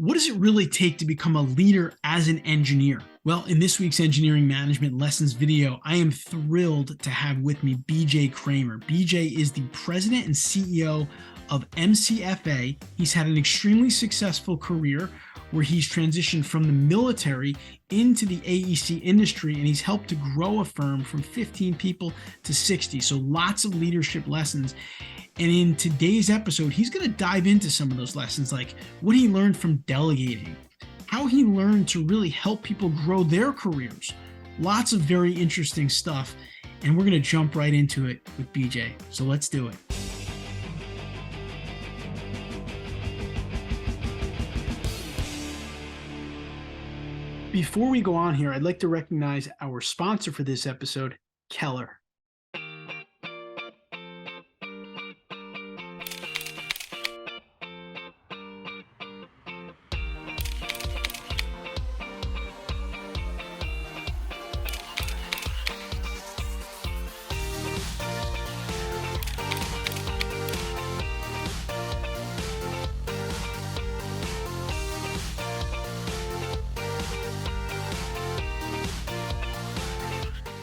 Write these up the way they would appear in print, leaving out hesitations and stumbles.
What does it really take to become a leader as an engineer? Well, in this week's Engineering Management Lessons video, I am thrilled to have with me BJ Kraemer. BJ is the president and CEO of MCFA. He's had an extremely successful career where he's transitioned from the military into the AEC industry, and he's helped to grow a firm from 15 people to 60. So lots of leadership lessons. And in today's episode, he's going to dive into some of those lessons, like what he learned from delegating, how he learned to really help people grow their careers. Lots of very interesting stuff. And we're going to jump right into it with BJ. So let's do it. Before we go on here, I'd like to recognize our sponsor for this episode, Keller.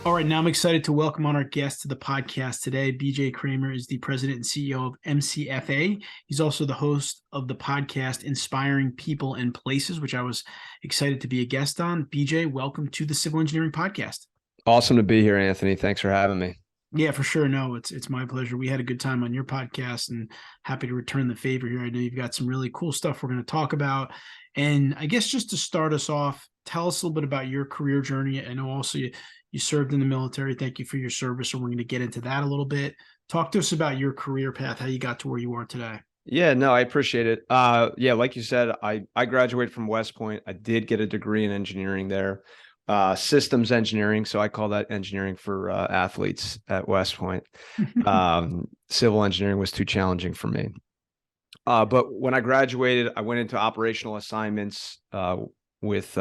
All right, now I'm excited to welcome on our guest to the podcast today. BJ Kraemer is the president and CEO of MCFA. He's also the host of the podcast Inspiring People and Places, which I was excited to be a guest on. BJ, welcome to the Civil Engineering Podcast. Awesome to be here, Anthony. Thanks for having me. Yeah, for sure. No, it's my pleasure. We had a good time on your podcast and happy to return the favor here. I know you've got some really cool stuff we're going to talk about. And I guess just to start us off, tell us a little bit about your career journey. I know also you served in the military. Thank you for your service. And we're going to get into that a little bit. Talk to us about your career path, how you got to where you are today. Yeah, no, I appreciate it. Like you said, I graduated from West Point. I did get a degree in engineering there, systems engineering. So I call that engineering for athletes at West Point. Civil engineering was too challenging for me. But when I graduated, I went into operational assignments with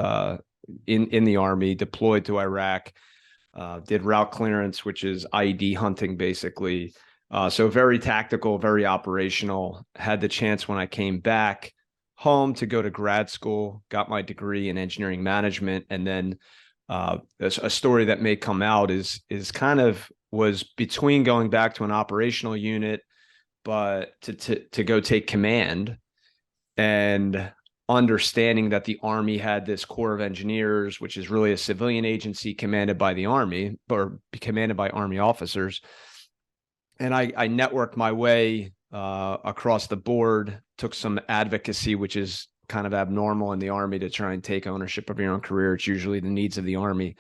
in the Army, deployed to Iraq. Did route clearance, which is IED hunting, basically. So very tactical, very operational. Had the chance when I came back home to go to grad school, got my degree in engineering management. And then a story that may come out is kind of was between going back to an operational unit, but to go take command and understanding that the Army had this Corps of Engineers, which is really a civilian agency commanded by the Army or commanded by Army officers. And I networked my way across the board, took some advocacy, which is kind of abnormal in the Army to try and take ownership of your own career. It's usually the needs of the Army.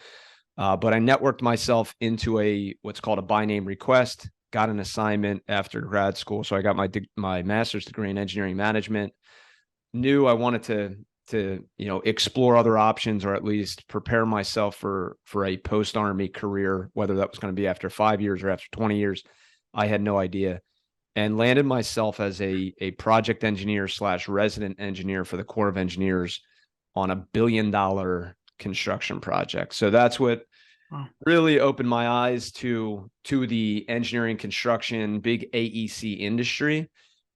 But I networked myself into what's called a by name request, got an assignment after grad school. So I got my master's degree in engineering management. Knew I wanted to explore other options, or at least prepare myself for a post-Army career, whether that was going to be after 5 years or after 20 years. I had no idea, and landed myself as a project engineer / resident engineer for the Corps of Engineers on $1 billion construction project. So that's what really opened my eyes to the engineering construction, big AEC industry.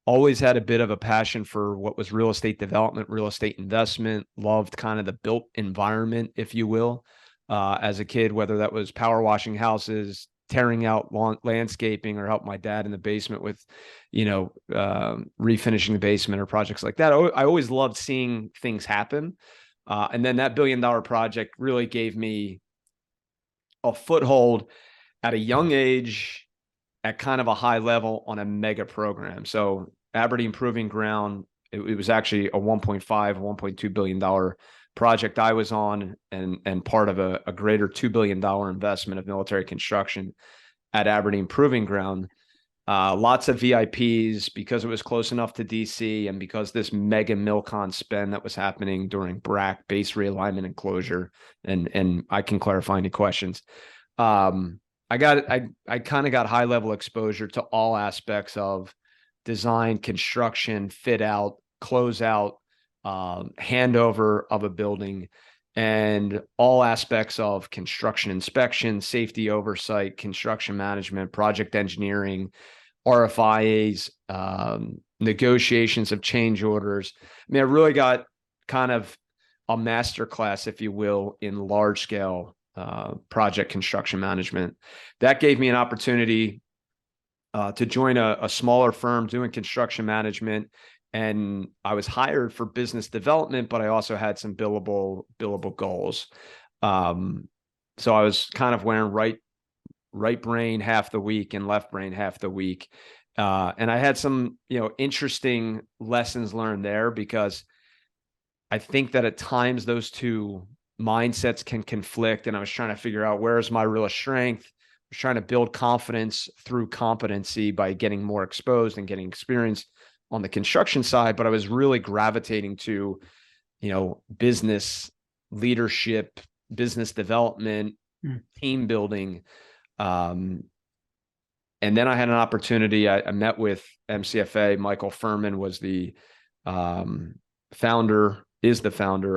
Always had a bit of a passion for what was real estate development, real estate investment, loved kind of the built environment, if you will, as a kid, whether that was power washing houses, tearing out landscaping, or help my dad in the basement with, refinishing the basement or projects like that. I always loved seeing things happen. And then that $1 billion project really gave me a foothold at a young age at kind of a high level on a mega program. So Aberdeen Proving Ground, it was actually a $1.2 billion project I was on, and part of a greater $2 billion investment of military construction at Aberdeen Proving Ground. Lots of VIPs because it was close enough to DC, and because this mega Milcon spend that was happening during BRAC, base realignment and closure. And I can clarify any questions. I kind of got high level exposure to all aspects of design, construction, fit out, close out, handover of a building, and all aspects of construction inspection, safety oversight, construction management, project engineering, RFIAs, negotiations of change orders. I mean, I really got kind of a master class, if you will, in large scale project construction management. That gave me an opportunity to join a smaller firm doing construction management. And I was hired for business development, but I also had some billable goals. So I was kind of wearing right brain half the week and left brain half the week. And I had some, interesting lessons learned there, because I think that at times those two mindsets can conflict. And I was trying to figure out, where's my real strength. I was trying to build confidence through competency by getting more exposed and getting experience on the construction side. But I was really gravitating to, business leadership, business development, team building. And then I had an opportunity. I met with MCFA. Michael Furman was the founder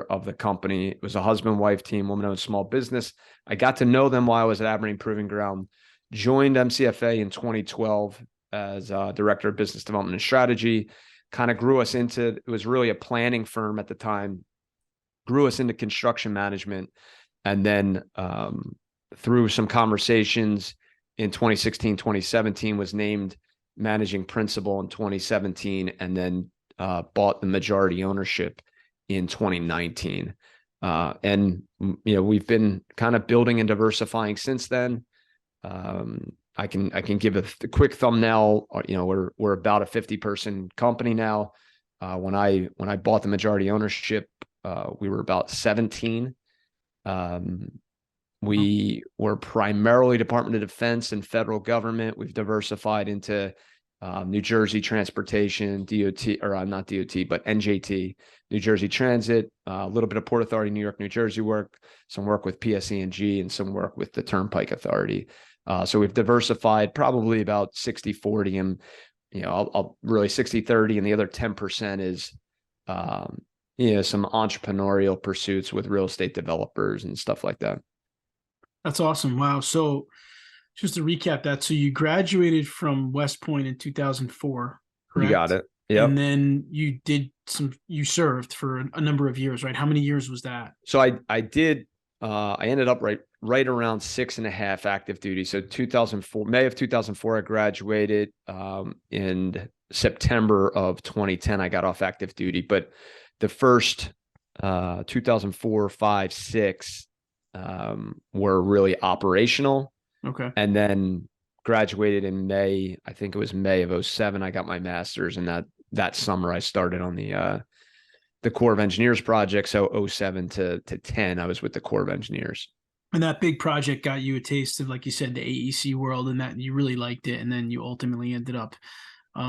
of the company. It was a husband-wife team, woman-owned small business. I got to know them while I was at Aberdeen Proving Ground. Joined MCFA in 2012 as director of business development and strategy. Kind of grew us into, it was really a planning firm at the time, grew us into construction management. And then through some conversations in 2016, 2017, was named managing principal in 2017, and then bought the majority ownership in 2019. And, we've been kind of building and diversifying since then. I can give a quick thumbnail. We're about a 50-person company now. When I bought the majority ownership, we were about 17. We were primarily Department of Defense and federal government. We've diversified into New Jersey Transportation, DOT, or not DOT, but NJT, New Jersey Transit, a little bit of Port Authority, New York, New Jersey work, some work with PSE&G, and some work with the Turnpike Authority. So we've diversified probably about 60-40, and I'll really 60-30, and the other 10% is some entrepreneurial pursuits with real estate developers and stuff like that. That's awesome. Wow. So just to recap that, so you graduated from West Point in 2004, correct? You got it. Yeah. And then you served for a number of years, right? How many years was that? So I did, I ended up right around 6.5 active duty. So 2004, May of 2004, I graduated. In September of 2010, I got off active duty. But the first 2004, 5, 6 were really operational. Okay. And then graduated in May. I think it was May of 2007. I got my master's, and that summer I started on the Corps of Engineers project. So 2007 to 10, I was with the Corps of Engineers. And that big project got you a taste of, like you said, the AEC world, and that you really liked it. And then you ultimately ended up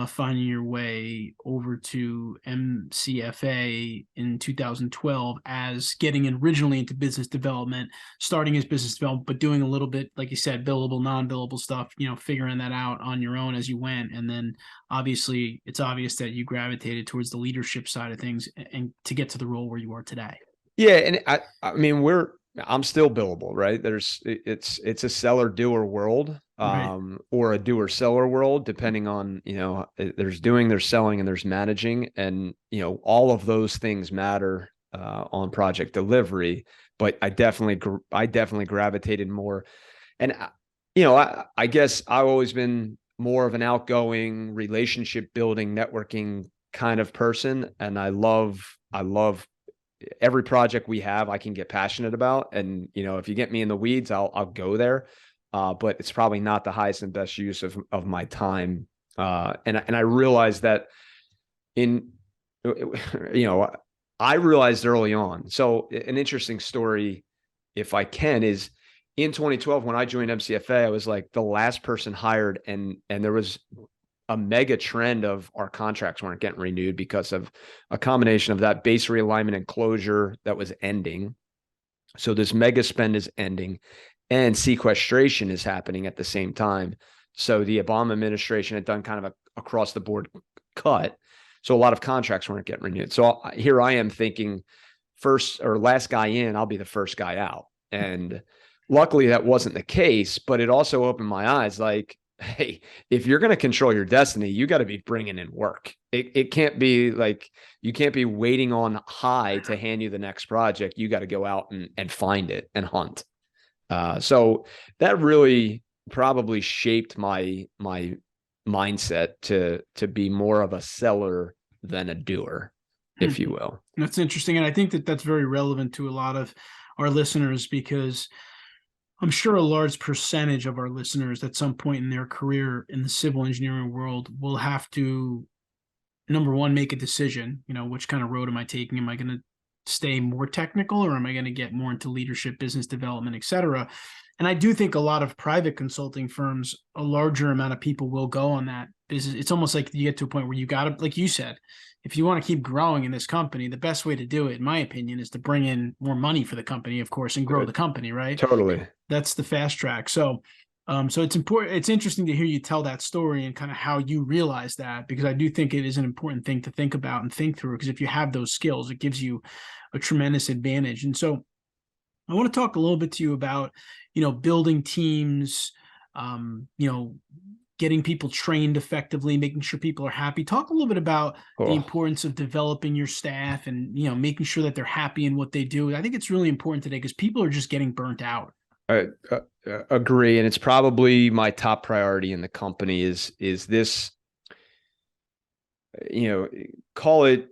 finding your way over to MCFA in 2012 as getting originally into business development, starting as business development, but doing a little bit, like you said, billable, non-billable stuff, figuring that out on your own as you went. And then obviously it's obvious that you gravitated towards the leadership side of things and to get to the role where you are today. Yeah. And I mean, I'm still billable, right? It's a seller doer world, Right. or a doer seller world, depending on, there's doing, there's selling, and there's managing. And, all of those things matter, on project delivery, but I definitely gravitated more. And, I guess I've always been more of an outgoing, relationship building, networking kind of person. And I love every project we have, I can get passionate about. And, if you get me in the weeds, I'll go there. But it's probably not the highest and best use of my time. And I realized that I realized early on. So an interesting story, if I can, is in 2012, when I joined MCFA, I was like the last person hired, and there was a mega trend of our contracts weren't getting renewed because of a combination of that base realignment and closure that was ending. So this mega spend is ending, and sequestration is happening at the same time. So the Obama administration had done kind of a across the board cut. So a lot of contracts weren't getting renewed. So here I am thinking, first or last guy in, I'll be the first guy out. And luckily that wasn't the case, but it also opened my eyes. Like, hey, if you're going to control your destiny, you got to be bringing in work. It can't be like, you can't be waiting on high to hand you the next project. You got to go out and find it and hunt. So that really probably shaped my mindset to be more of a seller than a doer, if you will. That's interesting. And I think that that's very relevant to a lot of our listeners, because I'm sure a large percentage of our listeners at some point in their career in the civil engineering world will have to, number one, make a decision, which kind of road am I taking? Am I going to stay more technical, or am I going to get more into leadership, business development, et cetera? And I do think a lot of private consulting firms, a larger amount of people will go on that business. It's almost like you get to a point where you got to, like you said, if you want to keep growing in this company, the best way to do it, in my opinion, is to bring in more money for the company, of course, and grow the company, right? Totally. That's the fast track. So it's important. It's interesting to hear you tell that story and kind of how you realize that, because I do think it is an important thing to think about and think through, because if you have those skills, it gives you a tremendous advantage. And so I want to talk a little bit to you about, building teams, getting people trained effectively, making sure people are happy. Talk a little bit about the importance of developing your staff and, making sure that they're happy in what they do. I think it's really important today because people are just getting burnt out. I agree. And it's probably my top priority in the company is this, call it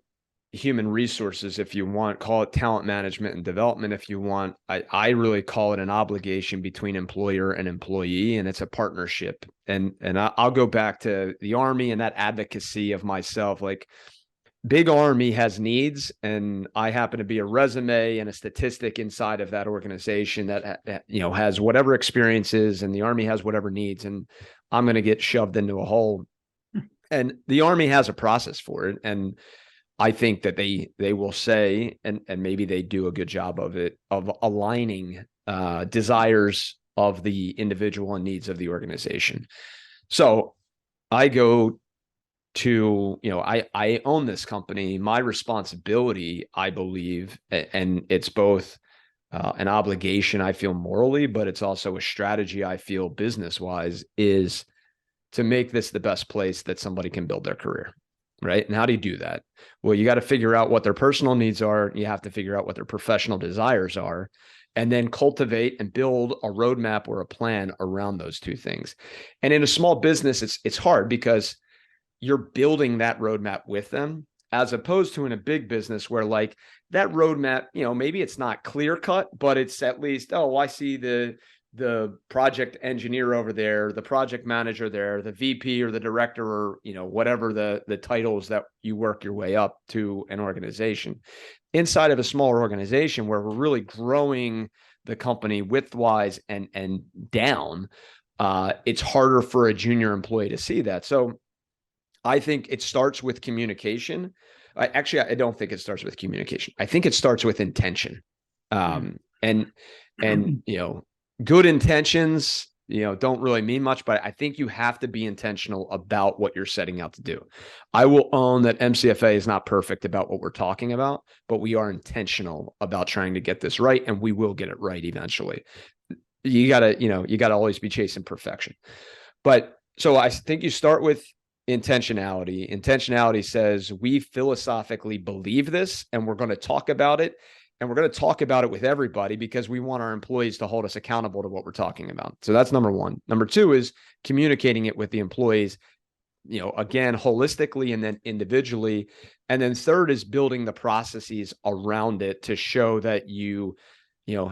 human resources if you want, call it talent management and development if you want. I really call it an obligation between employer and employee, and it's a partnership. And I'll go back to the Army and that advocacy of myself. Like, big Army has needs, and I happen to be a resume and a statistic inside of that organization that has whatever experiences, and the Army has whatever needs, and I'm going to get shoved into a hole. And the Army has a process for it, and I think that they will say, and maybe they do a good job of it, of aligning desires of the individual and needs of the organization. So I go to, I own this company. My responsibility, I believe, and it's both an obligation I feel morally, but it's also a strategy I feel business-wise, is to make this the best place that somebody can build their career. Right. And how do you do that? Well, you got to figure out what their personal needs are. You have to figure out what their professional desires are, and then cultivate and build a roadmap or a plan around those two things. And in a small business, it's hard because you're building that roadmap with them, as opposed to in a big business where, like, that roadmap, maybe it's not clear cut, but it's at least, oh, I see the project engineer over there, the project manager there, the VP or the director, or, whatever the titles that you work your way up to an organization. Inside of a smaller organization where we're really growing the company widthwise and down, it's harder for a junior employee to see that. So I think it starts with communication. I don't think it starts with communication. I think it starts with intention. And good intentions, don't really mean much, but I think you have to be intentional about what you're setting out to do. I will own that MCFA is not perfect about what we're talking about, but we are intentional about trying to get this right, and we will get it right eventually. You gotta always be chasing perfection. But so I think you start with intentionality. Intentionality says we philosophically believe this, and we're going to talk about it. And we're going to talk about it with everybody because we want our employees to hold us accountable to what we're talking about. So that's number one. Number two is communicating it with the employees, again, holistically and then individually. And then third is building the processes around it to show that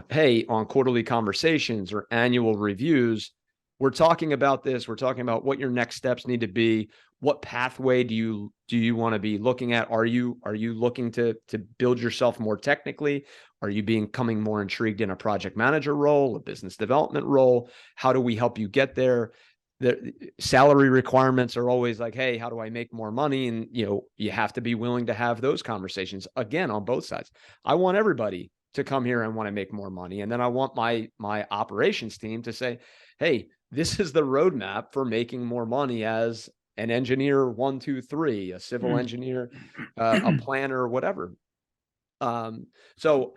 hey, on quarterly conversations or annual reviews, we're talking about this. We're talking about what your next steps need to be. What pathway do you want to be looking at? Are you looking to build yourself more technically? Are you becoming more intrigued in a project manager role, a business development role? How do we help you get there? The salary requirements are always like, hey, how do I make more money? And you have to be willing to have those conversations again on both sides. I want everybody to come here and want to make more money, and then I want my operations team to say, hey, this is the roadmap for making more money as an engineer 1, 2, 3, a civil engineer, a planner, whatever. So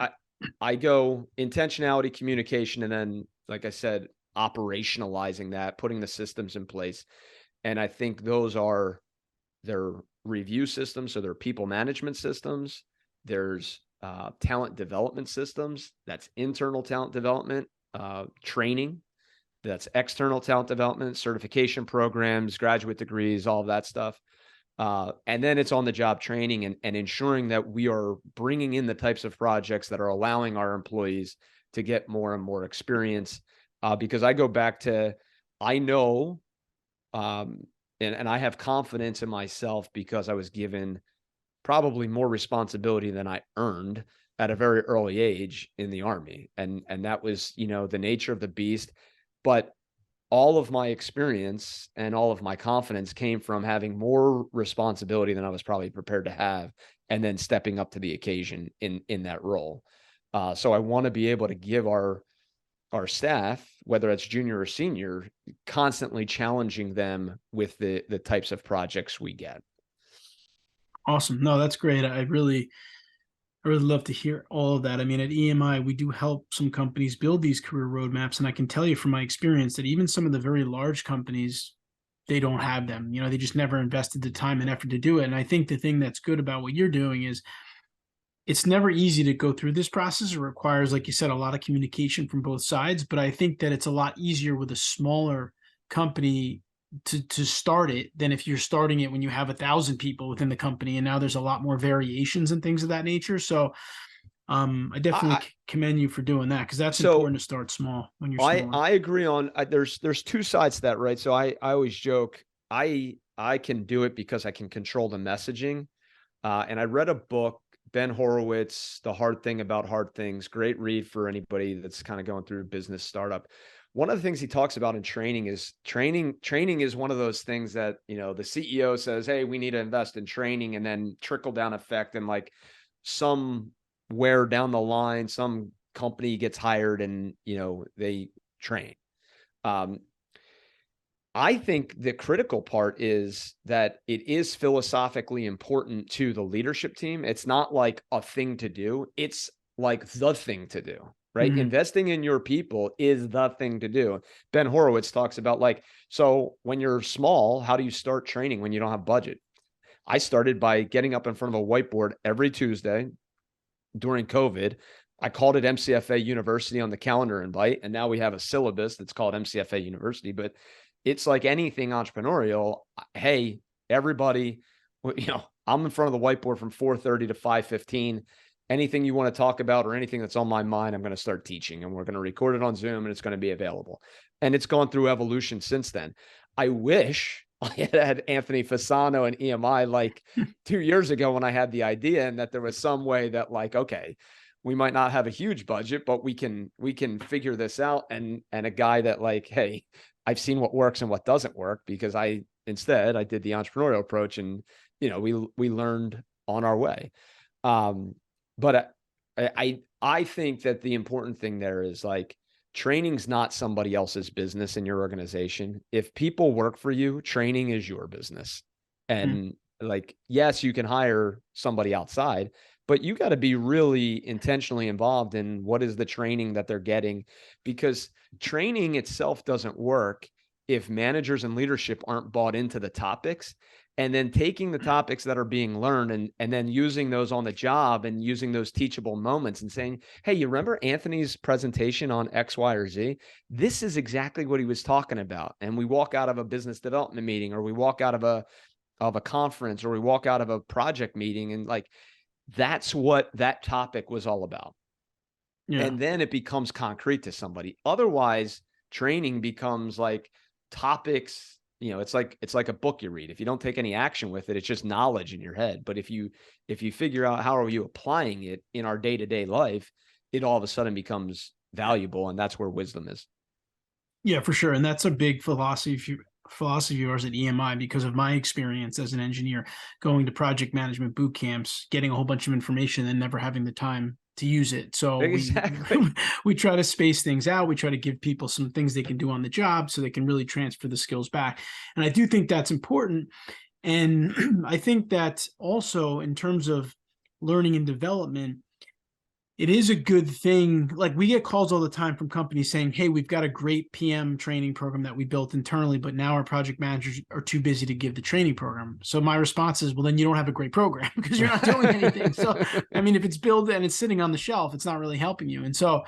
I go intentionality, communication, and then, like I said, operationalizing that, putting the systems in place. And I think those are their review systems. So their people management systems. There's talent development systems. That's internal talent development, training. That's external talent development, certification programs, graduate degrees, all of that stuff. And then it's on the job training and ensuring that we are bringing in the types of projects that are allowing our employees to get more and more experience. Because I go back to, I know, and I have confidence in myself because I was given probably more responsibility than I earned at a very early age in the Army. And that was, the nature of the beast. But all of my experience and all of my confidence came from having more responsibility than I was probably prepared to have, and then stepping up to the occasion in that role. So I want to be able to give our staff, whether it's junior or senior, constantly challenging them with the types of projects we get. Awesome. No, that's great. I really love to hear all of that. I mean, at EMI, we do help some companies build these career roadmaps. And I can tell you from my experience that even some of the very large companies, they don't have them. They just never invested the time and effort to do it. And I think the thing that's good about what you're doing is it's never easy to go through this process. It requires, like you said, a lot of communication from both sides. But I think that it's a lot easier with a smaller company to start it than if you're starting it when you have 1,000 people within the company, and now there's a lot more variations and things of that nature. So I definitely commend you for doing that, because that's important to start small when you're smaller. I agree on there's two sides to that, right? So I always joke, I can do it because I can control the messaging. And I read a book, Ben Horowitz, The Hard Thing About Hard Things. Great read for anybody that's kind of going through a business startup. One of the things he talks about in training is training is one of those things that, the CEO says, hey, we need to invest in training, and then trickle down effect. And like somewhere down the line, some company gets hired and, they train. I think the critical part is that it is philosophically important to the leadership team. It's not like a thing to do. It's like the thing to do, right? Mhm. Investing in your people is the thing to do. Ben Horowitz talks about so when you're small, how do you start training when you don't have budget? I started by getting up in front of a whiteboard every Tuesday during COVID. I called it MCFA University on the calendar invite, and now we have a syllabus that's called MCFA University. But it's like anything entrepreneurial. Hey, everybody, I'm in front of the whiteboard from 4:30 to 5:15. Anything you want to talk about or anything that's on my mind, I'm going to start teaching, and we're going to record it on Zoom, and it's going to be available. And it's gone through evolution since then. I wish I had Anthony Fasano and EMI 2 years ago when I had the idea, and that there was some way that okay, we might not have a huge budget, but we can figure this out. And a guy that hey, I've seen what works and what doesn't work, because I did the entrepreneurial approach, and we learned on our way. But I think that the important thing there is training's not somebody else's business in your organization. If people work for you, training is your business. And yes, you can hire somebody outside, but you got to be really intentionally involved in what is the training that they're getting, because training itself doesn't work if managers and leadership aren't bought into the topics, and then taking the topics that are being learned and then using those on the job, and using those teachable moments and saying, hey, you remember Anthony's presentation on X, Y, or Z? This is exactly what he was talking about. And we walk out of a business development meeting, or we walk out of a conference, or we walk out of a project meeting, and that's what that topic was all about. Yeah. And then it becomes concrete to somebody. Otherwise, training becomes topics, it's like a book you read. If you don't take any action with it, it's just knowledge in your head. But if you figure out how are you applying it in our day-to-day life, it all of a sudden becomes valuable. And that's where wisdom is. Yeah, for sure. And that's a big philosophy of ours at EMI, because of my experience as an engineer going to project management boot camps, getting a whole bunch of information and never having the time to use it. So we try to space things out. We try to give people some things they can do on the job so they can really transfer the skills back. And I do think that's important. And I think that also in terms of learning and development, It is a good thing. Like, we get calls all the time from companies saying, hey, we've got a great PM training program that we built internally, but now our project managers are too busy to give the training program. So my response is, well, then you don't have a great program because you're not doing anything. So, I mean, if it's built and it's sitting on the shelf, it's not really helping you. And so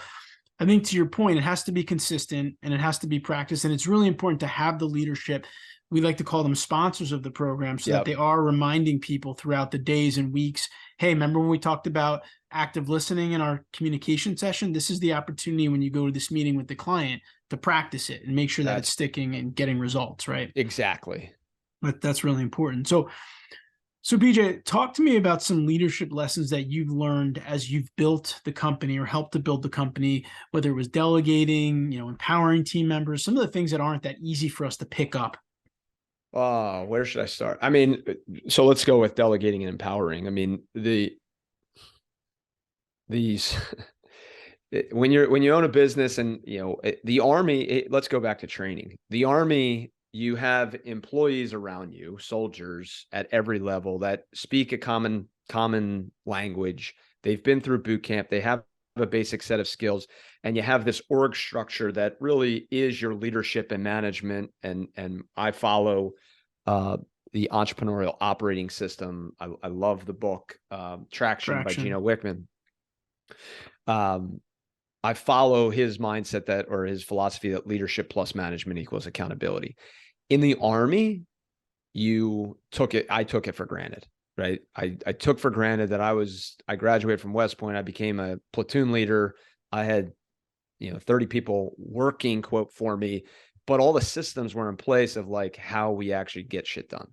I think, to your point, it has to be consistent and it has to be practiced. And it's really important to have the leadership. We like to call them sponsors of the program, so that Yep. they are reminding people throughout the days and weeks, hey, remember when we talked about active listening in our communication session? This is the opportunity when you go to this meeting with the client to practice it and make sure that it's That's sticking and getting results, right? exactly. But that's really important. So BJ, talk to me about some leadership lessons that you've learned as you've built the company or helped to build the company, whether it was delegating, empowering team members, some of the things that aren't that easy for us to pick up. Oh, where should I start? I mean, so let's go with delegating and empowering. I mean, these when you own a business and the Army, let's go back to training. The Army, you have employees around you, soldiers at every level that speak a common language. They've been through boot camp. They have a basic set of skills, and you have this org structure that really is your leadership and management. And I follow the entrepreneurial operating system. I love the book Traction by Traction. Gino Wickman. I follow his mindset or his philosophy that leadership plus management equals accountability. In the Army, I took it for granted, right? I took for granted that I graduated from West Point. I became a platoon leader. I had, 30 people working, quote, for me, but all the systems were in place of like how we actually get shit done.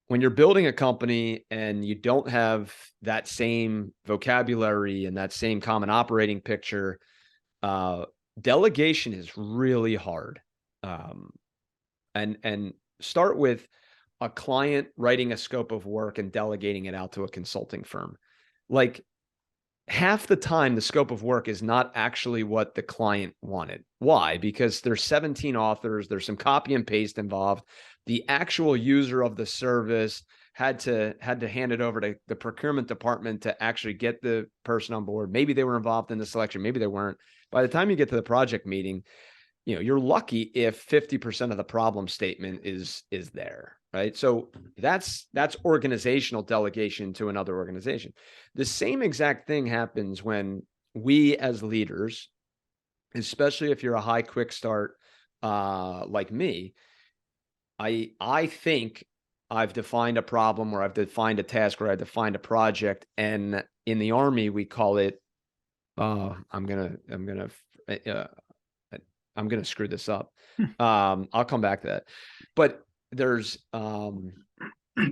When you're building a company and you don't have that same vocabulary and that same common operating picture, delegation is really hard. And start with a client writing a scope of work and delegating it out to a consulting firm. Like, half the time, the scope of work is not actually what the client wanted. Why? Because there's 17 authors, there's some copy and paste involved. The actual user of the service had to hand it over to the procurement department to actually get the person on board. Maybe they were involved in the selection, maybe they weren't. By the time you get to the project meeting, you're lucky if 50% of the problem statement is there, right? So that's organizational delegation to another organization. The same exact thing happens when we as leaders, especially if you're a high quick start like me, I think I've defined a problem or I've defined a task or I've defined a project, and in the Army we call it I'm gonna screw this up. I'll come back to that. But there's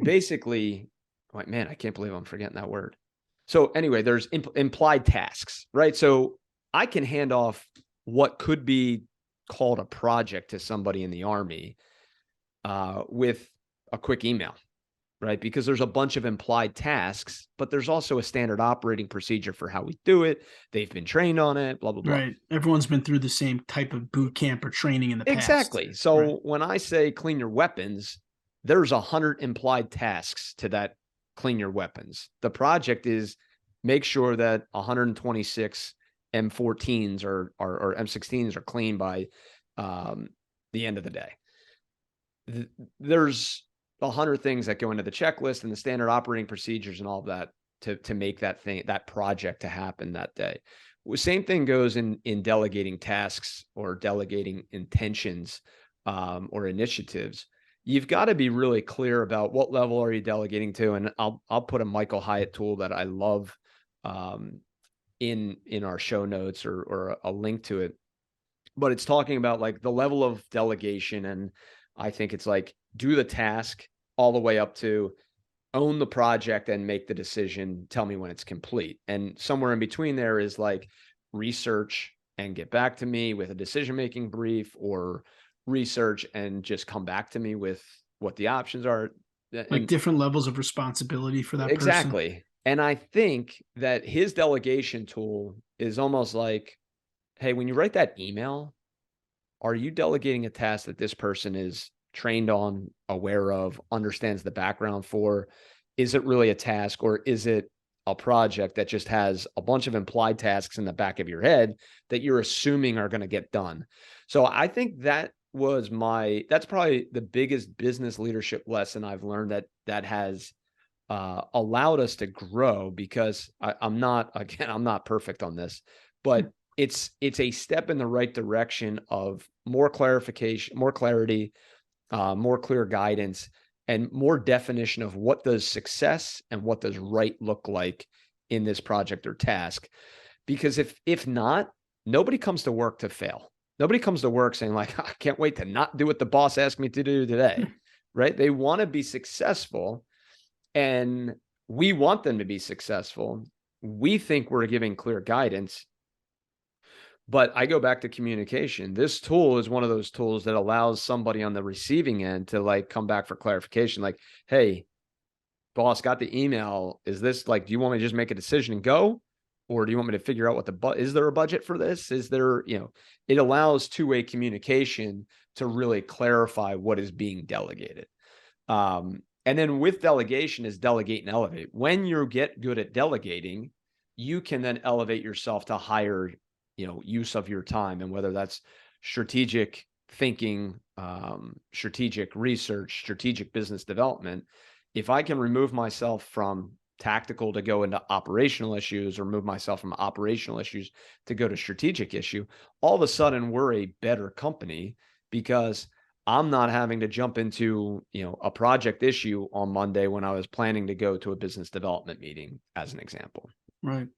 basically, like, man, I can't believe I'm forgetting that word. So anyway, there's implied tasks, right? So I can hand off what could be called a project to somebody in the Army with a quick email, right? Because there's a bunch of implied tasks, but there's also a standard operating procedure for how we do it. They've been trained on it, blah, blah, blah. Right. Everyone's been through the same type of boot camp or training in the past. Exactly. So Right. when I say clean your weapons, there's 100 implied tasks to that clean your weapons. The project is make sure that 126 M14s or M16s are clean by the end of the day. There's 100 things that go into the checklist and the standard operating procedures and all of that to make that project to happen that day. Same thing goes in delegating tasks or delegating intentions or initiatives. You've got to be really clear about what level are you delegating to. And I'll put a Michael Hyatt tool that I love in our show notes or a link to it. But it's talking about like the level of delegation. And I think it's like do the task all the way up to own the project and make the decision. Tell me when it's complete. And somewhere in between there is like research and get back to me with a decision-making brief, or research and just come back to me with what the options are. Like different levels of responsibility for that person. Exactly. And I think that his delegation tool is almost like, hey, when you write that email, are you delegating a task that this person is trained on, aware of, understands the background for? Is it really a task, or is it a project that just has a bunch of implied tasks in the back of your head that you're assuming are going to get done. So I think that's probably the biggest business leadership lesson I've learned that has allowed us to grow, because I'm not perfect on this, but it's a step in the right direction of more clarification, more clarity, more clear guidance, and more definition of what does success and what does right look like in this project or task. Because if not, nobody comes to work to fail. Nobody comes to work saying like, I can't wait to not do what the boss asked me to do today, right? They want to be successful, and we want them to be successful. We think we're giving clear guidance. But I go back to communication. This tool is one of those tools that allows somebody on the receiving end to like come back for clarification. Like, hey, boss, got the email. Is this like, do you want me to just make a decision and go? Or do you want me to figure out what is there a budget for this? Is there, it allows two-way communication to really clarify what is being delegated. And then with delegation is delegate and elevate. When you get good at delegating, you can then elevate yourself to higher use of your time, and whether that's strategic thinking, strategic research, strategic business development. If I can remove myself from tactical to go into operational issues, or move myself from operational issues to go to strategic issue, all of a sudden we're a better company, because I'm not having to jump into, a project issue on Monday when I was planning to go to a business development meeting, as an example. Right.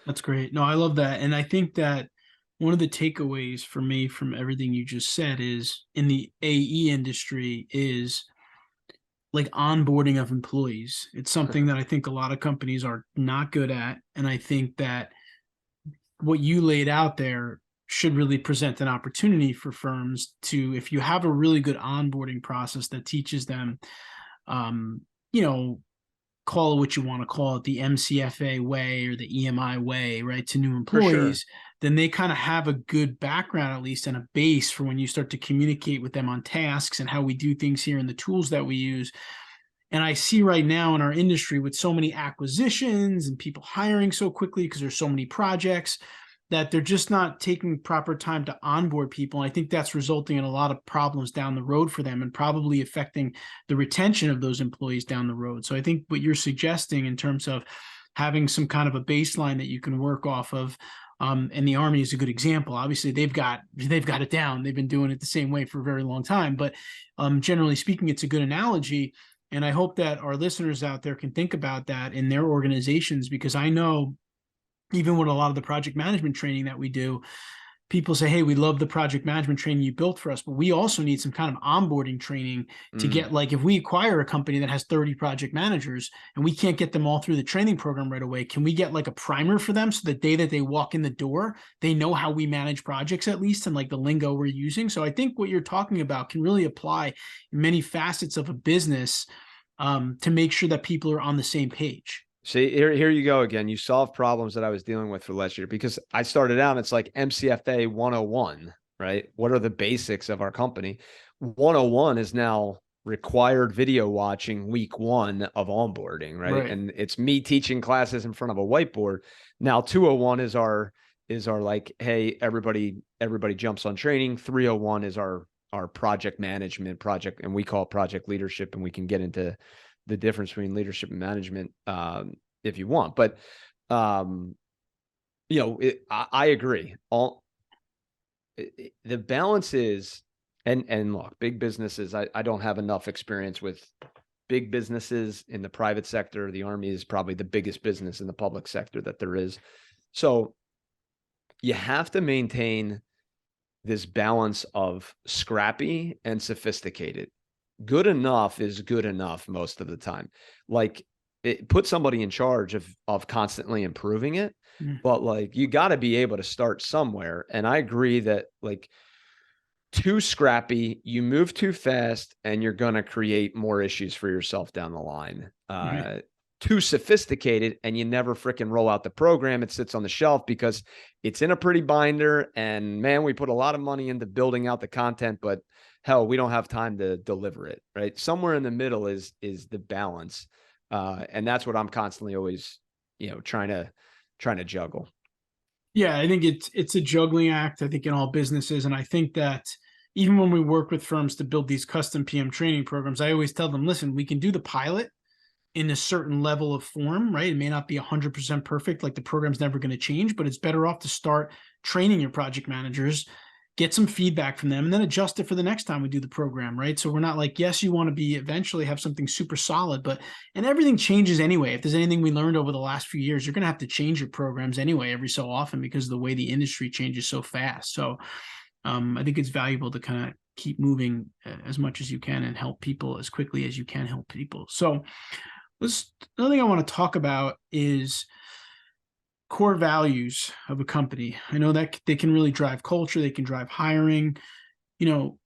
That's great. No, I love that. And I think that one of the takeaways for me from everything you just said is, in the AE industry, is like onboarding of employees. It's something that I think a lot of companies are not good at. And I think that what you laid out there should really present an opportunity for firms to, if you have a really good onboarding process that teaches them, you know, call it what you want to call it, the MCFA way or the EMI way, right, to new employees, then they kind of have a good background, at least, and a base for when you start to communicate with them on tasks and how we do things here and the tools that we use. And I see right now in our industry, with so many acquisitions and people hiring so quickly because there's so many projects, that they're just not taking proper time to onboard people. And I think that's resulting in a lot of problems down the road for them, and probably affecting the retention of those employees down the road. So I think what you're suggesting in terms of having some kind of a baseline that you can work off of, and the Army is a good example. Obviously, they've got it down. They've been doing it the same way for a very long time. But generally speaking, it's a good analogy. And I hope that our listeners out there can think about that in their organizations, because I know, even with a lot of the project management training that we do, people say, hey, we love the project management training you built for us, but we also need some kind of onboarding training to get, like, if we acquire a company that has 30 project managers and we can't get them all through the training program right away, can we get like a primer for them so the day that they walk in the door, they know how we manage projects, at least, and like the lingo we're using? So I think what you're talking about can really apply in many facets of a business, to make sure that people are on the same page. See, here you go again. You solve problems that I was dealing with for last year, because I started out, it's like MCFA 101, right? What are the basics of our company? 101 is now required video watching week 1 of onboarding, right? And it's me teaching classes in front of a whiteboard. Now 201 is our like, hey, everybody jumps on training. 301 is our project management project, and we call it project leadership, and we can get into the difference between leadership and management, if you want. But, I agree. The balance is, and look, big businesses, I don't have enough experience with big businesses in the private sector. The Army is probably the biggest business in the public sector that there is. So you have to maintain this balance of scrappy and sophisticated. Good enough is good enough most of the time. Like, put somebody in charge of constantly improving it. But like, you got to be able to start somewhere. And I agree that, like, too scrappy, you move too fast, and you're going to create more issues for yourself down the line. Too sophisticated, and you never freaking roll out the program. It sits on the shelf because it's in a pretty binder, and man, we put a lot of money into building out the content, but hell, we don't have time to deliver it, right? Somewhere in the middle is the balance. And that's what I'm constantly always, trying to juggle. Yeah, I think it's a juggling act, I think, in all businesses. And I think that even when we work with firms to build these custom PM training programs, I always tell them, listen, we can do the pilot in a certain level of form, right? It may not be 100% perfect, like the program's never going to change, but it's better off to start training your project managers, get some feedback from them, and then adjust it for the next time we do the program, right? So we're not like, yes, you want to be eventually have something super solid, but and everything changes anyway. If there's anything we learned over the last few years, you're going to have to change your programs anyway every so often because of the way the industry changes so fast. So I think it's valuable to kind of keep moving as much as you can and help people as quickly as you can help people. So another thing I want to talk about is core values of a company. I know that they can really drive culture, they can drive hiring. You know,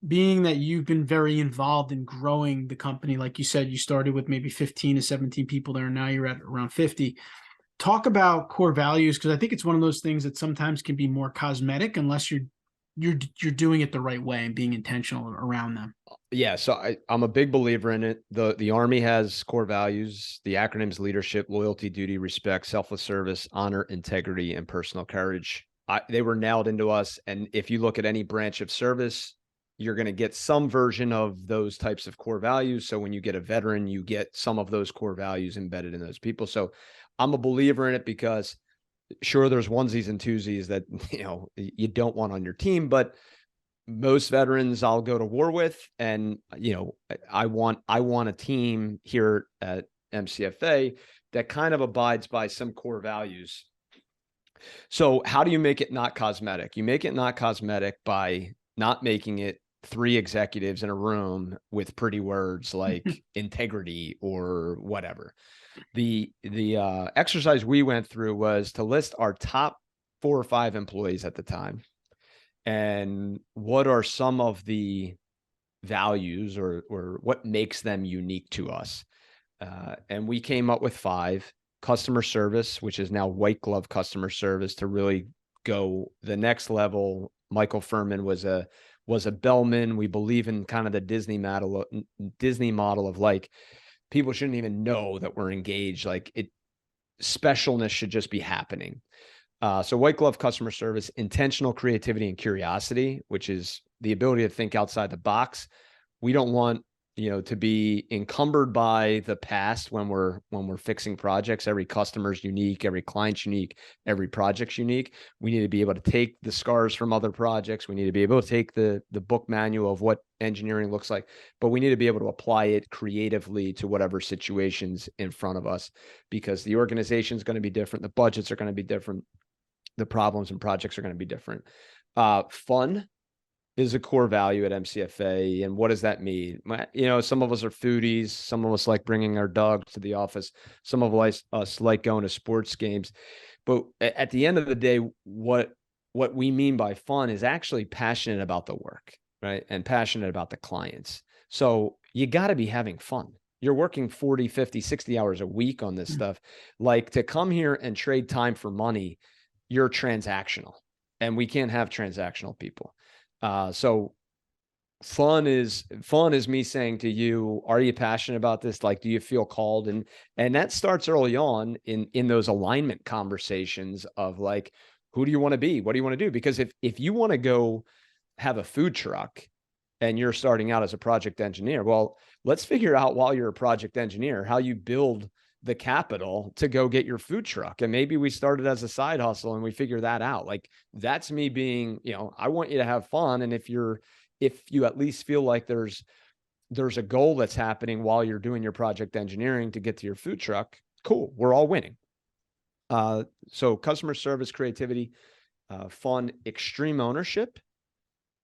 being that you've been very involved in growing the company, like you said, you started with maybe 15 to 17 people there, and now you're at around 50. Talk about core values, because I think it's one of those things that sometimes can be more cosmetic unless you're doing it the right way and being intentional around them. Yeah, so I'm a big believer in it. The Army has core values. The acronyms: leadership, loyalty, duty, respect, selfless service, honor, integrity, and personal courage. They were nailed into us. And if you look at any branch of service, you're going to get some version of those types of core values. So when you get a veteran, you get some of those core values embedded in those people. So I'm a believer in it because sure, there's onesies and twosies that you don't want on your team, but most veterans I'll go to war with. And, I want a team here at MCFA that kind of abides by some core values. So how do you make it not cosmetic? You make it not cosmetic by not making it 3 executives in a room with pretty words like integrity or whatever. The exercise we went through was to list our top 4 or 5 employees at the time. And what are some of the values or what makes them unique to us? And we came up with 5: customer service, which is now white glove customer service to really go the next level. Michael Furman was a bellman. We believe in kind of the Disney model of like, people shouldn't even know that we're engaged. Like specialness should just be happening. So white glove customer service, intentional creativity and curiosity, which is the ability to think outside the box. We don't want, to be encumbered by the past when we're fixing projects. Every customer's unique, every client's unique, every project's unique. We need to be able to take the scars from other projects. We need to be able to take the book manual of what engineering looks like, but we need to be able to apply it creatively to whatever situations in front of us, because the organization is going to be different. The budgets are going to be different. The problems and projects are going to be different. Fun is a core value at MCFA. And what does that mean? Some of us are foodies. Some of us like bringing our dog to the office. Some of us like going to sports games. But at the end of the day, what we mean by fun is actually passionate about the work, right? And passionate about the clients. So you got to be having fun. You're working 40, 50, 60 hours a week on this stuff. Like, to come here and trade time for money, you're transactional, and we can't have transactional people. So fun is me saying to you, are you passionate about this? Like, do you feel called? And that starts early on in those alignment conversations of like, who do you want to be? What do you want to do? Because if you want to go have a food truck and you're starting out as a project engineer, well, let's figure out while you're a project engineer, how you build the capital to go get your food truck. And maybe we started as a side hustle and we figure that out. Like, that's me being, I want you to have fun. And if you at least feel like there's a goal that's happening while you're doing your project engineering to get to your food truck, cool, we're all winning. So customer service, creativity, fun, extreme ownership.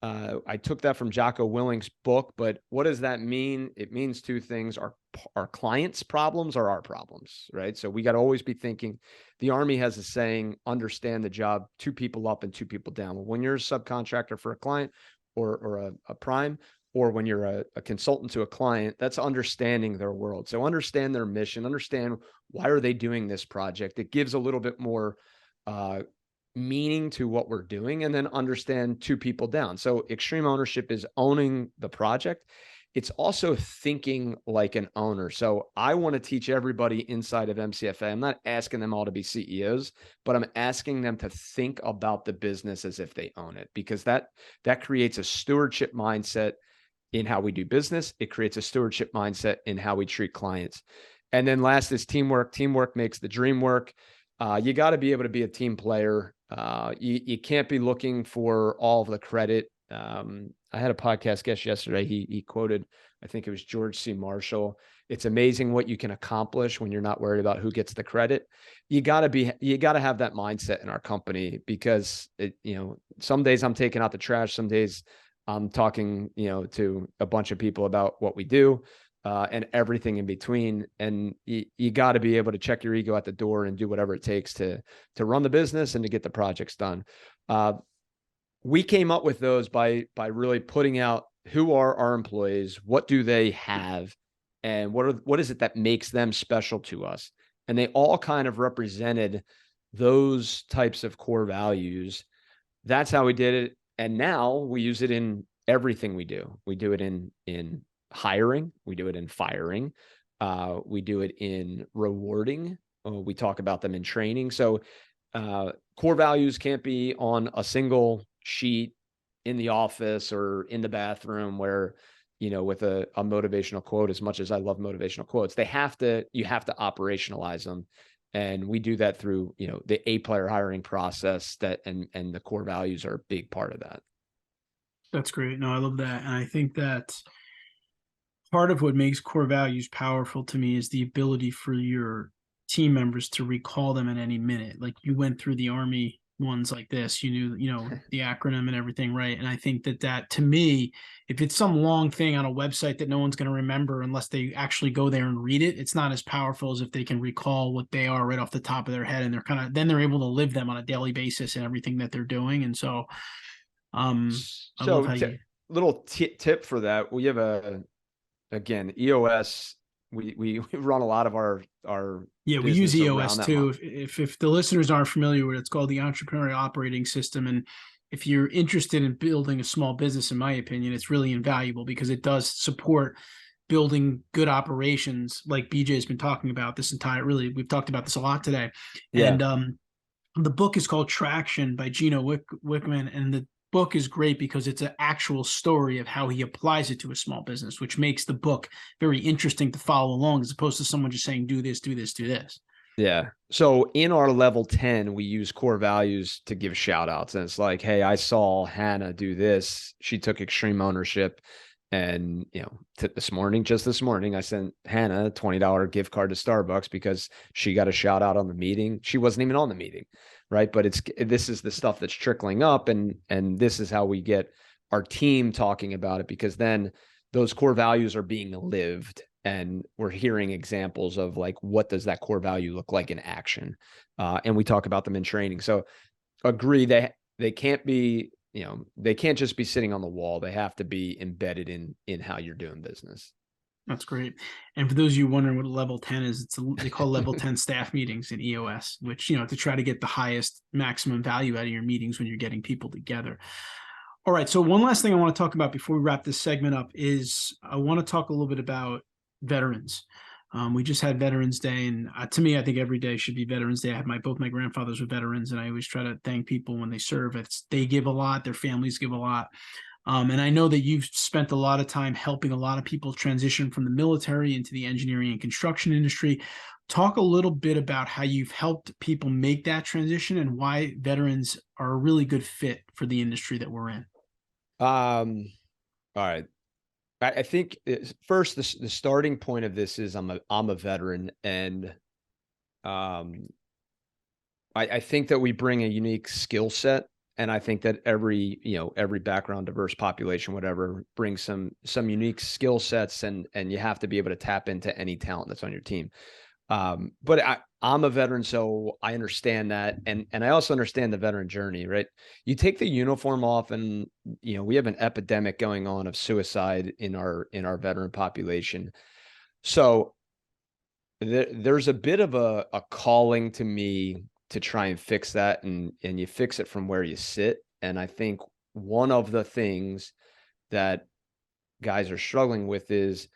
I took that from Jocko Willink's book, but what does that mean? It means 2 things. Our clients' problems are our problems, right? So we got to always be thinking. The Army has a saying, understand the job 2 people up and 2 people down. Well, when you're a subcontractor for a client or a prime, or when you're a consultant to a client, that's understanding their world. So understand their mission, understand why are they doing this project. It gives a little bit more meaning to what we're doing, and then understand 2 people down. So extreme ownership is owning the project. it's also thinking like an owner. So I want to teach everybody inside of MCFA. I'm not asking them all to be CEOs, but I'm asking them to think about the business as if they own it, because that creates a stewardship mindset in how we do business. It creates a stewardship mindset in how we treat clients. And then last is teamwork. Teamwork makes the dream work. You got to be able to be a team player. You can't be looking for all of the credit. I had a podcast guest yesterday. He quoted, I think it was George C. Marshall. It's amazing what you can accomplish when you're not worried about who gets the credit. You got to have that mindset in our company, because some days I'm taking out the trash. Some days I'm talking, to a bunch of people about what we do, and everything in between. And you got to be able to check your ego at the door and do whatever it takes to run the business and to get the projects done. We came up with those by really putting out who are our employees, what do they have, and what is it that makes them special to us. And they all kind of represented those types of core values. That's how we did it. And now we use it in everything we do. We do it in hiring. We do it in firing. We do it in rewarding. We talk about them in training. So core values can't be on a single sheet in the office or in the bathroom where, with a motivational quote. As much as I love motivational quotes, you have to operationalize them. And we do that through, the A-player hiring process, and the core values are a big part of that. That's great. No, I love that. And I think that part of what makes core values powerful to me is the ability for your team members to recall them at any minute. Like, you went through the Army ones like this, you knew, the acronym and everything, right? And I think that to me, if it's some long thing on a website that no one's going to remember unless they actually go there and read it, it's not as powerful as if they can recall what they are right off the top of their head, and then they're able to live them on a daily basis and everything that they're doing. And so, I love how little tip for that. We have again, EOS, we run a lot of our we use EOS too. Model. If the listeners aren't familiar with it, it's called the Entrepreneurial Operating System. And if you're interested in building a small business, in my opinion, it's really invaluable, because it does support building good operations, like BJ has been talking about we've talked about this a lot today. Yeah. And the book is called Traction by Gino Wickman, and the book is great because it's an actual story of how he applies it to a small business, which makes the book very interesting to follow along, as opposed to someone just saying, do this, do this, do this. Yeah. So in our level 10, we use core values to give shout outs. And it's like, hey, I saw Hannah do this. She took extreme ownership. And, this morning, I sent Hannah a $20 gift card to Starbucks because she got a shout out on the meeting. She wasn't even on the meeting. Right. But this is the stuff that's trickling up, and this is how we get our team talking about it, because then those core values are being lived, and we're hearing examples of, like, what does that core value look like in action? And we talk about them in training. So agree, they can't be, they can't just be sitting on the wall. They have to be embedded in how you're doing business. That's great. And for those of you wondering what a level 10 is, they call level 10 staff meetings in EOS, which, to try to get the highest maximum value out of your meetings when you're getting people together. All right. So one last thing I want to talk about before we wrap this segment up is I want to talk a little bit about veterans. We just had Veterans Day, and to me, I think every day should be Veterans Day. I had both my grandfathers were veterans, and I always try to thank people when they serve. They give a lot, their families give a lot. And I know that you've spent a lot of time helping a lot of people transition from the military into the engineering and construction industry. Talk a little bit about how you've helped people make that transition and why veterans are a really good fit for the industry that we're in. All right. I think first, the starting point of this is I'm a veteran, and I think that we bring a unique skill set. And I think that every background, diverse population, whatever, brings some unique skill sets, and you have to be able to tap into any talent that's on your team. But I'm a veteran, so I understand that. And I also understand the veteran journey, right? You take the uniform off, and, we have an epidemic going on of suicide in our veteran population. So there's a bit of a calling to me to try and fix that, and you fix it from where you sit. And I think one of the things that guys are struggling with is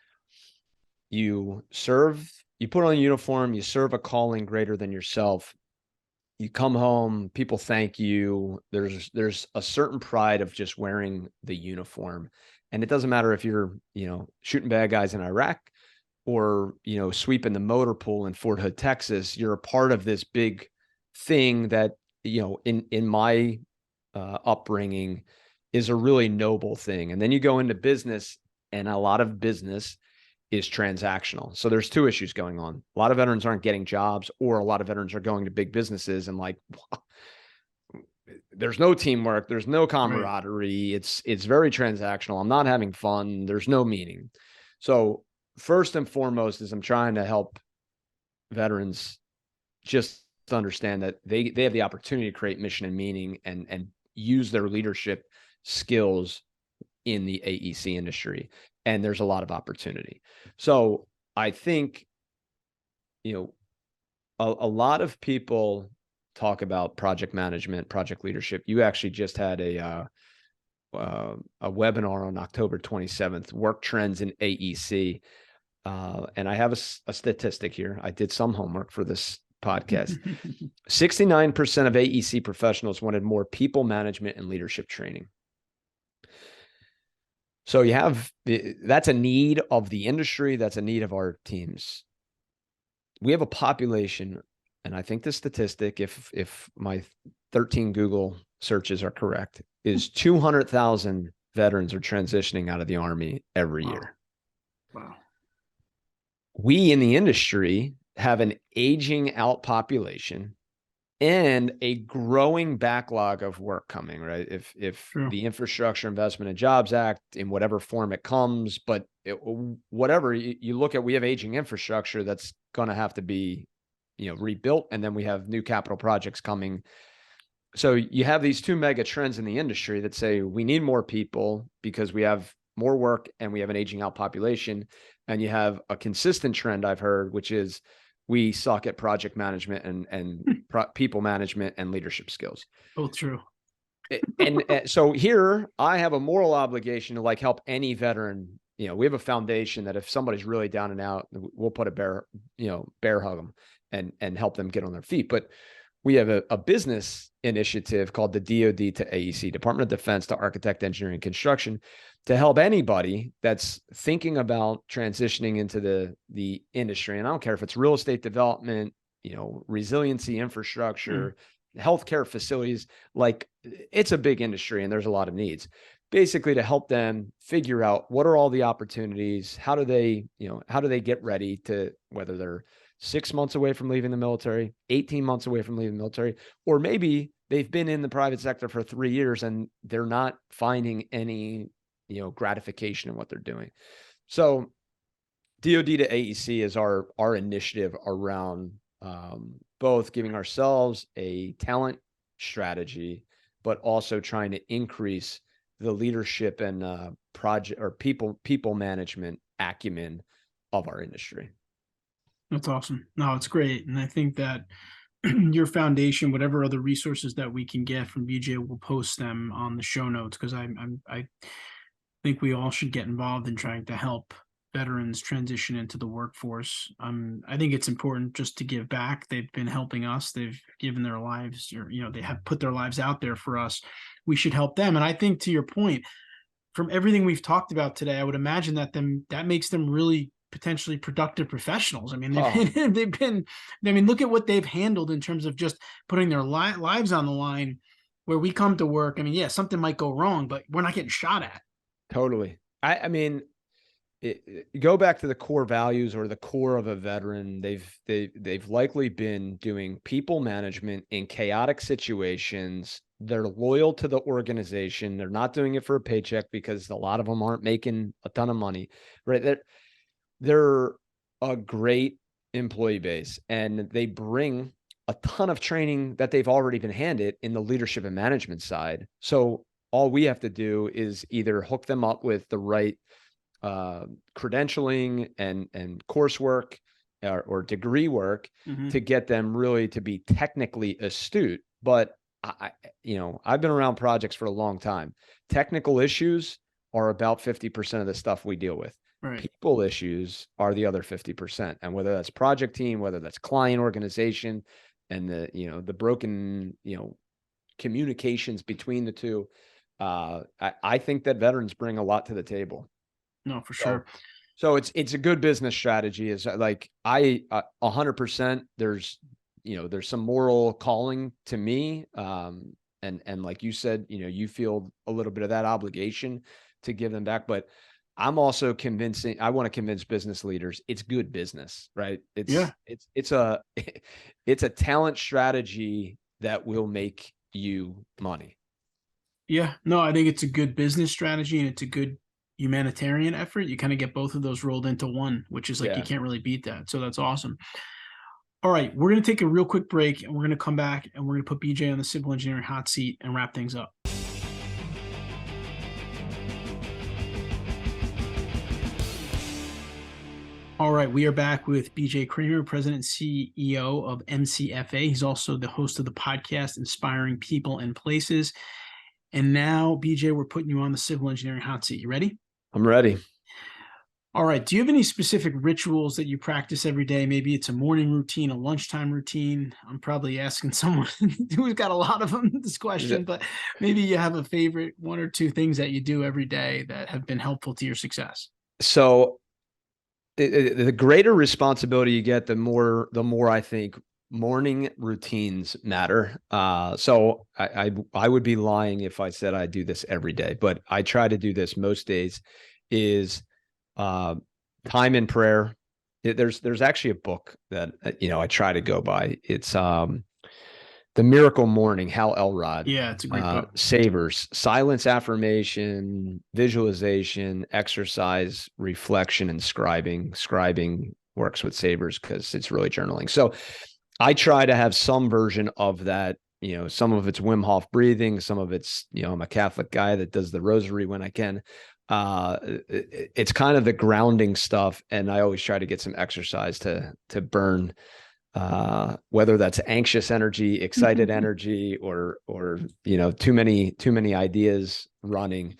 you put on a uniform, you serve a calling greater than yourself. You come home, people thank you. There's a certain pride of just wearing the uniform. And it doesn't matter if you're, shooting bad guys in Iraq or, sweeping the motor pool in Fort Hood, Texas. You're a part of this big thing that, in my upbringing is a really noble thing. And then you go into business, and a lot of business is transactional. So there's two issues going on. A lot of veterans aren't getting jobs, or a lot of veterans are going to big businesses and like, there's no teamwork, there's no camaraderie. Right. It's very transactional. I'm not having fun. There's no meaning. So first and foremost is I'm trying to help veterans just understand that they have the opportunity to create mission and meaning and use their leadership skills in the AEC industry. And there's a lot of opportunity. So I think, a lot of people talk about project management, project leadership. You actually just had a webinar on October 27th, work trends in AEC. And I have a statistic here. I did some homework for this podcast. 69% of AEC professionals wanted more people management and leadership training. So that's a need of the industry. That's a need of our teams. We have a population, and I think the statistic, if my 13 Google searches are correct, is 200,000 veterans are transitioning out of the Army every year. Wow. We in the industry have an aging out population and a growing backlog of work coming, right? If True. The Infrastructure Investment and Jobs Act, in whatever form it comes, but whatever you look at, we have aging infrastructure that's going to have to be, rebuilt. And then we have new capital projects coming. So you have these two mega trends in the industry that say we need more people because we have more work and we have an aging out population. And you have a consistent trend I've heard, which is we suck at project management and people management and leadership skills. Both true. And so here I have a moral obligation to help any veteran. We have a foundation that if somebody's really down and out, we'll put a bear hug them and help them get on their feet. But we have a business initiative called the DoD to AEC, Department of Defense to Architect, Engineering, Construction, to help anybody that's thinking about transitioning into the industry. And I don't care if it's real estate development, resiliency infrastructure, healthcare facilities, it's a big industry and there's a lot of needs. Basically to help them figure out what are all the opportunities, how do they get ready to, whether they're 6 months away from leaving the military, 18 months away from leaving the military, or maybe they've been in the private sector for 3 years and they're not finding any gratification in what they're doing. So DoD to AEC is our initiative around both giving ourselves a talent strategy, but also trying to increase the leadership and project or people management acumen of our industry. That's awesome. No, it's great. And I think that your foundation, whatever other resources that we can get from BJ, we'll post them on the show notes, because I think we all should get involved in trying to help veterans transition into the workforce. I think it's important just to give back. They've been helping us. They've given their lives, or they have put their lives out there for us. We should help them. And I think, to your point, from everything we've talked about today, I would imagine that makes them really potentially productive professionals. I mean, they've been, look at what they've handled in terms of just putting their lives on the line. Where we come to work, something might go wrong, but we're not getting shot at. Totally. Go back to the core values or the core of a veteran. They've likely been doing people management in chaotic situations. They're loyal to the organization. They're not doing it for a paycheck, because a lot of them aren't making a ton of money, right? They're a great employee base, and they bring a ton of training that they've already been handed in the leadership and management side. So all we have to do is either hook them up with the right credentialing and coursework or degree work to get them really to be technically astute. But I've been around projects for a long time. Technical issues are about 50% of the stuff we deal with. Right. People issues are the other 50%. And whether that's project team, whether that's client organization, and the broken, communications between the two, I think that veterans bring a lot to the table. No, for So, sure. so it's a good business strategy. Is like 100%. There's some moral calling to me, and like you said, you feel a little bit of that obligation to give them back. But I'm also convincing. I want to convince business leaders it's good business, right? Yeah. It's a it's a talent strategy that will make you money. Yeah. No, I think it's a good business strategy and it's a good humanitarian effort. You kind of get both of those rolled into one, which is like, you Yeah. can't really beat that. So that's awesome. All right. We're going to take a real quick break and we're going to come back and we're going to put BJ on the civil engineering hot seat and wrap things up. All right, we are back with BJ Kraemer, President and CEO of MCFA. He's also the host of the podcast Inspiring People and Places. And now, BJ, we're putting you on the civil engineering hot seat. You ready? I'm ready. All right. Do you have any specific rituals that you practice every day? Maybe it's a morning routine, a lunchtime routine. I'm probably asking someone who's got a lot of them this question, but maybe you have a favorite one or two things that you do every day that have been helpful to your success. So the greater responsibility you get, the more I think morning routines matter. So I would be lying if I said I do this every day, but I try to do this most days. Is time in prayer. There's actually a book that I try to go by. It's The Miracle Morning, Hal Elrod. Yeah, it's a great book. Savers, silence, affirmation, visualization, exercise, reflection, and scribing. Scribing works with Savers because it's really journaling. So I try to have some version of that. Some of it's Wim Hof breathing, some of it's, I'm a Catholic guy that does the rosary when I can. It's kind of the grounding stuff. And I always try to get some exercise to burn, whether that's anxious energy, excited energy, or too many ideas running.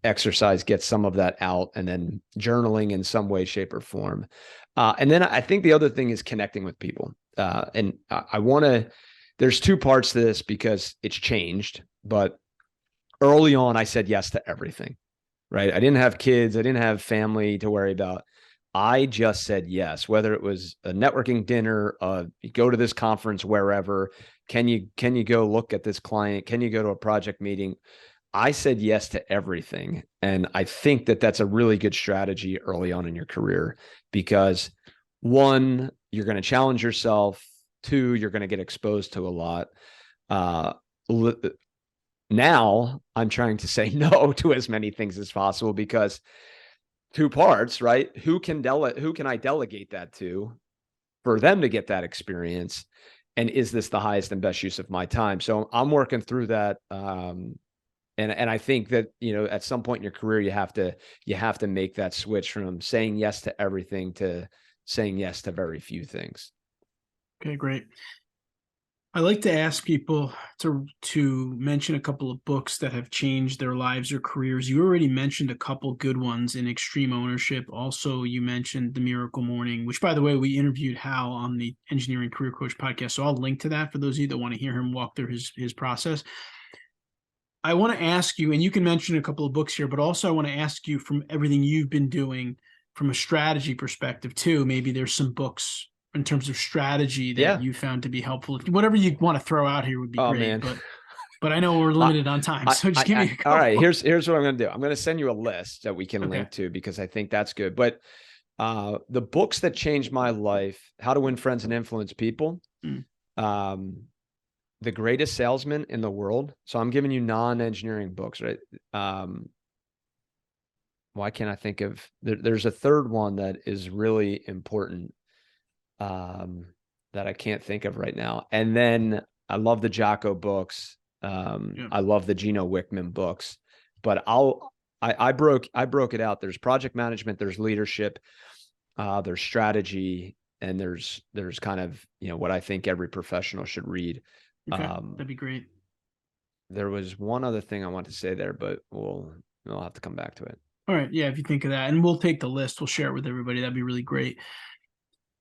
Exercise gets some of that out, and then journaling in some way, shape, or form. And then I think the other thing is connecting with people. And I want to, there's two parts to this because it's changed, but early on I said yes to everything, right? I didn't have kids. I didn't have family to worry about. I just said yes, whether it was a networking dinner, go to this conference, wherever. Can you go look at this client? Can you go to a project meeting? I said yes to everything. And I think that that's a really good strategy early on in your career because, one, you're going to challenge yourself. Two, you're going to get exposed to a lot. Now I'm trying to say no to as many things as possible because two parts, right? Who can I delegate that to for them to get that experience? And is this the highest and best use of my time? So I'm working through that. And I think that, at some point in your career, you have to make that switch from saying yes to everything to saying yes to very few things. Okay, great. I like to ask people to mention a couple of books that have changed their lives or careers. You already mentioned a couple good ones in Extreme Ownership. Also, you mentioned The Miracle Morning, which, by the way, we interviewed Hal on the Engineering Career Coach podcast. So I'll link to that for those of you that want to hear him walk through his process. I want to ask you, and you can mention a couple of books here, but also I want to ask you, from everything you've been doing from a strategy perspective too, maybe there's some books in terms of strategy that you found to be helpful. Whatever you want to throw out here would be great. Man. But I know we're limited on time, so just give me a couple. All right, here's what I'm going to do. I'm going to send you a list that we can link to because I think that's good. But the books that changed my life: How to Win Friends and Influence People, The Greatest Salesman in the World. So I'm giving you non-engineering books, right? Why can't I think of? There's a third one that is really important. That I can't think of right now. And then I love the Jocko books. I love the Gino Wickman books, but I broke it out. There's project management, there's leadership, there's strategy, and there's kind of, what I think every professional should read. Okay, that'd be great. There was one other thing I want to say there, but I'll have to come back to it. All right. Yeah. If you think of that, and we'll take the list, we'll share it with everybody. That'd be really great.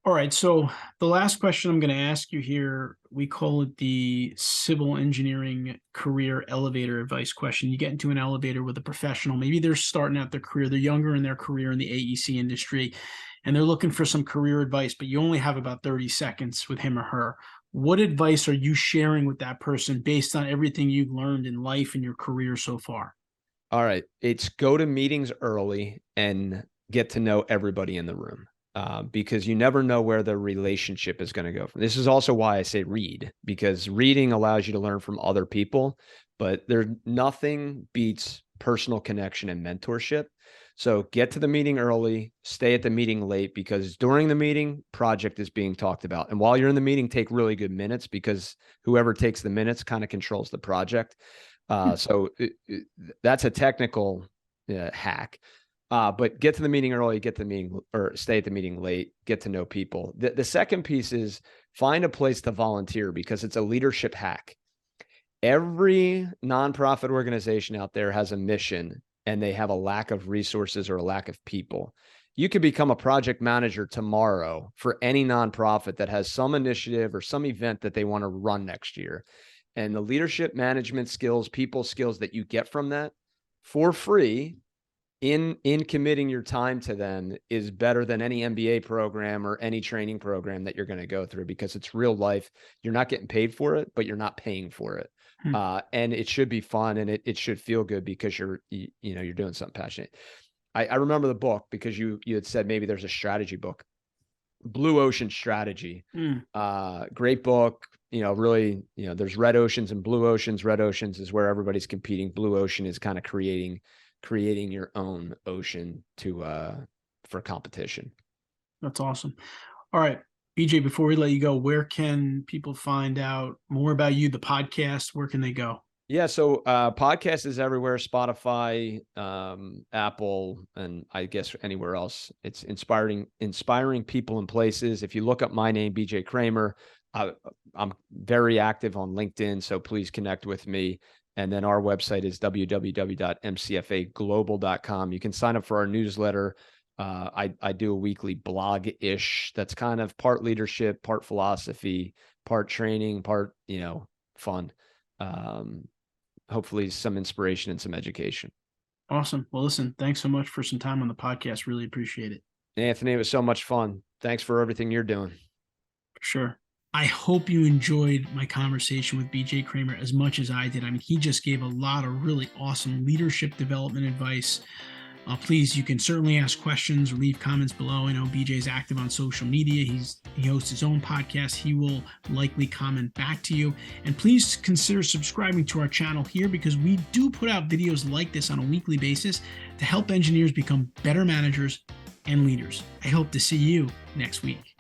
All right. So the last question I'm going to ask you here, we call it the civil engineering career elevator advice question. You get into an elevator with a professional. Maybe they're starting out their career. They're younger in their career in the AEC industry, and they're looking for some career advice, but you only have about 30 seconds with him or her. What advice are you sharing with that person based on everything you've learned in life and your career so far? All right. It's go to meetings early and get to know everybody in the room. Because you never know where the relationship is going to go from. This is also why I say read, because reading allows you to learn from other people, but nothing beats personal connection and mentorship. So get to the meeting early, stay at the meeting late, because during the meeting, project is being talked about. And while you're in the meeting, take really good minutes, because whoever takes the minutes kind of controls the project. So that's a technical hack. But get to the meeting early, get to the meeting, or stay at the meeting late, get to know people. The second piece is find a place to volunteer, because it's a leadership hack. Every nonprofit organization out there has a mission, and they have a lack of resources or a lack of people. You could become a project manager tomorrow for any nonprofit that has some initiative or some event that they want to run next year. And the leadership management skills, people skills that you get from that for free in committing your time to them is better than any MBA program or any training program that you're going to go through, because it's real life. You're not getting paid for it, but you're not paying for it. And it should be fun, and it should feel good, because you're doing something passionate. I remember the book, because you had said maybe there's a strategy book, Blue Ocean Strategy. Great book. Really, there's red oceans and blue oceans. Red oceans is where everybody's competing. Blue ocean is kind of creating your own ocean for competition. That's awesome. All right, BJ, before we let you go, where can people find out more about you, the podcast? Where can they go? Yeah. So podcast is everywhere: Spotify, Apple, and I guess anywhere else. It's inspiring people and places. If you look up my name, BJ Kraemer, I'm very active on LinkedIn, so please connect with me. And then our website is www.mcfaglobal.com. You can sign up for our newsletter. I do a weekly blog-ish that's kind of part leadership, part philosophy, part training, part, fun. Hopefully some inspiration and some education. Awesome. Well, listen, thanks so much for some time on the podcast. Really appreciate it. Anthony, it was so much fun. Thanks for everything you're doing. For sure. I hope you enjoyed my conversation with BJ Kraemer as much as I did. I mean, he just gave a lot of really awesome leadership development advice. Please, you can certainly ask questions or leave comments below. I know BJ is active on social media. He hosts his own podcast. He will likely comment back to you. And please consider subscribing to our channel here, because we do put out videos like this on a weekly basis to help engineers become better managers and leaders. I hope to see you next week.